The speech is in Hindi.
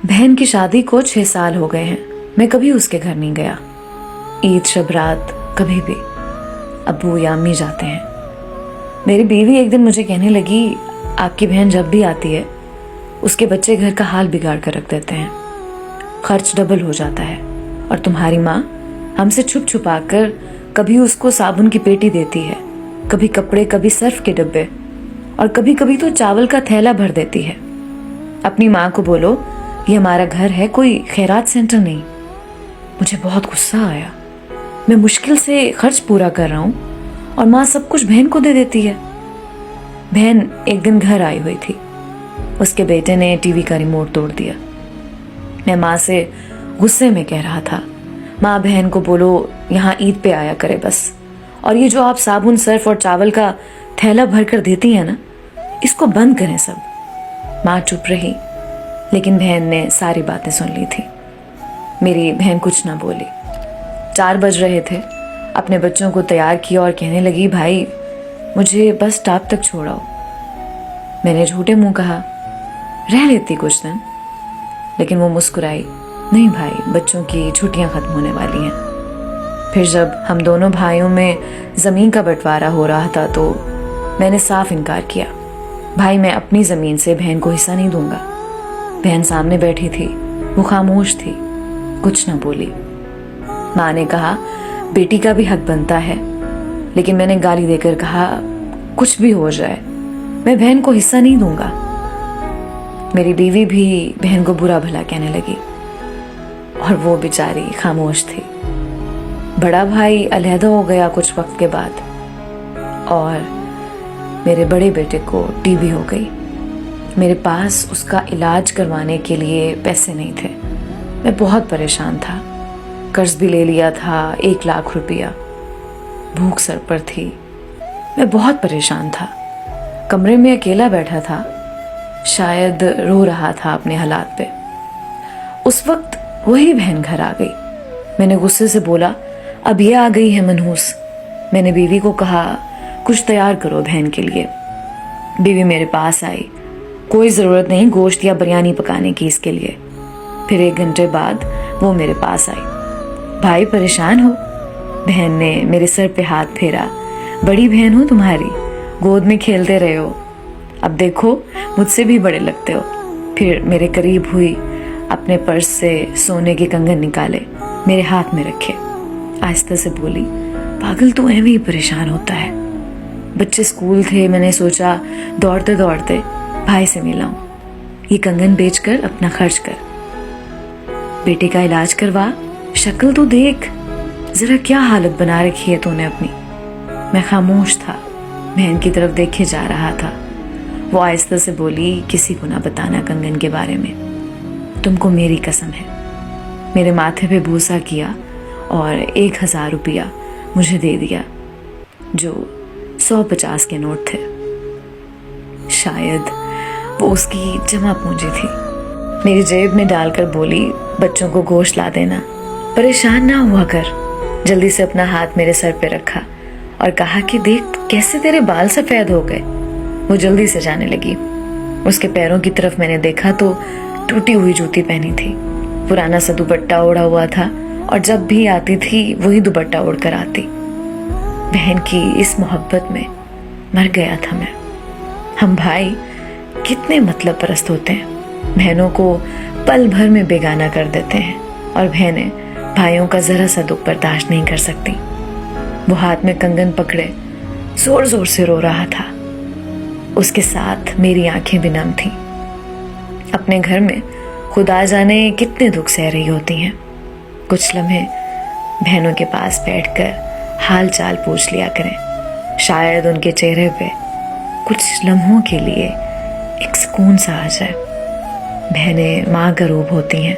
बहन की शादी को 6 साल हो गए हैं। मैं कभी उसके घर नहीं गया। ईद शब रात कभी भी अब्बू या अम्मी जाते हैं। मेरी बीवी एक दिन मुझे कहने लगी, आपकी बहन जब भी आती है उसके बच्चे घर का हाल बिगाड़ कर रख देते हैं, खर्च डबल हो जाता है। और तुम्हारी माँ हमसे छुप छुपा कर कभी उसको साबुन की पेटी देती है, कभी कपड़े, कभी सर्फ के डब्बे, और कभी कभी तो चावल का थैला भर देती है। अपनी माँ को बोलो ये हमारा घर है, कोई खैरात सेंटर नहीं। मुझे बहुत गुस्सा आया। मैं मुश्किल से खर्च पूरा कर रहा हूँ और माँ सब कुछ बहन को दे देती है। बहन एक दिन घर आई हुई थी। उसके बेटे ने टीवी का रिमोट तोड़ दिया। मैं माँ से गुस्से में कह रहा था, माँ बहन को बोलो यहाँ ईद पे आया करे बस, और ये जो आप साबुन, सर्फ और चावल का थैला भर कर देती है ना, इसको बंद करें सब। माँ चुप रही, लेकिन बहन ने सारी बातें सुन ली थी। मेरी बहन कुछ ना बोली। 4 बज रहे थे। अपने बच्चों को तैयार किया और कहने लगी, भाई मुझे बस स्टॉप तक छोड़ाओ। मैंने झूठे मुंह कहा, रह लेती कुछ दिन, लेकिन वो मुस्कुराई, नहीं भाई, बच्चों की छुट्टियां खत्म होने वाली हैं। फिर जब हम दोनों भाइयों में ज़मीन का बंटवारा हो रहा था तो मैंने साफ इनकार किया, भाई मैं अपनी ज़मीन से बहन को हिस्सा नहीं दूंगा। बहन सामने बैठी थी, वो खामोश थी, कुछ ना बोली। माँ ने कहा, बेटी का भी हक बनता है, लेकिन मैंने गाली देकर कहा, कुछ भी हो जाए मैं बहन को हिस्सा नहीं दूंगा। मेरी बीवी भी बहन को बुरा भला कहने लगी और वो बेचारी खामोश थी। बड़ा भाई अलहदा हो गया कुछ वक्त के बाद और मेरे बड़े बेटे को टीबी हो गई। मेरे पास उसका इलाज करवाने के लिए पैसे नहीं थे। मैं बहुत परेशान था। कर्ज भी ले लिया था, 1 लाख रुपया। भूख सर पर थी। मैं बहुत परेशान था। कमरे में अकेला बैठा था, शायद रो रहा था अपने हालात पे। उस वक्त वही बहन घर आ गई। मैंने गुस्से से बोला, अब ये आ गई है मनहूस। मैंने बीवी को कहा, कुछ तैयार करो बहन के लिए। बीवी मेरे पास आई, कोई ज़रूरत नहीं गोश्त या बिरयानी पकाने की इसके लिए। फिर 1 घंटे बाद वो मेरे पास आई, भाई परेशान हो? बहन ने मेरे सर पे हाथ फेरा, बड़ी बहन हो तुम्हारी, गोद में खेलते रहे हो, अब देखो मुझसे भी बड़े लगते हो। फिर मेरे करीब हुई, अपने पर्स से सोने के कंगन निकाले, मेरे हाथ में रखे, आहिस्ता से बोली, पागल तू ऐਵੇਂ ही परेशान होता है। बच्चे स्कूल थे, मैंने सोचा दौड़ते दौड़ते भाई से मिलाऊं, ये कंगन बेचकर अपना खर्च कर, बेटे का इलाज करवा, शक्ल तो देख, जरा क्या हालत बना रखी है तूने अपनी। मैं खामोश था, बहन की तरफ देखे जा रहा था। वो आहिस्ता से बोली, किसी को ना बताना कंगन के बारे में, तुमको मेरी कसम है। मेरे माथे पे बूसा किया और 1000 रुपया मुझे दे दिया, जो 150 के नोट थे। शायद वो उसकी जमा पूंजी थी। मेरी जेब में डालकर बोली, बच्चों को गोश्त ला देना, परेशान ना हुआ कर। जल्दी से अपना हाथ मेरे सर पे रखा और कहा कि देख कैसे तेरे बाल सफेद हो गए। वो जल्दी से जाने लगी। उसके पैरों की तरफ मैंने देखा तो टूटी हुई जूती पहनी थी, पुराना सा दुपट्टा ओढ़ा हुआ था और जब भी आती थी वही दुपट्टा ओढ़ कर आती। बहन की इस मोहब्बत में मर गया था मैं। हम भाई कितने मतलब परस्त होते हैं, बहनों को पल भर में बेगाना कर देते हैं और बहनें भाइयों का जरा सा दुख बर्दाश्त नहीं कर सकती। वो हाथ में कंगन पकड़े जोर जोर से रो रहा था। उसके साथ मेरी आंखें भी नम थीं। अपने घर में खुदा जाने कितने दुख सह रही होती हैं। कुछ लम्हे बहनों के पास बैठकर हाल चाल पूछ लिया करें, शायद उनके चेहरे पे कुछ लम्हों के लिए एक सुकून सा आ जाए। बहनें माँ का रूप होती हैं,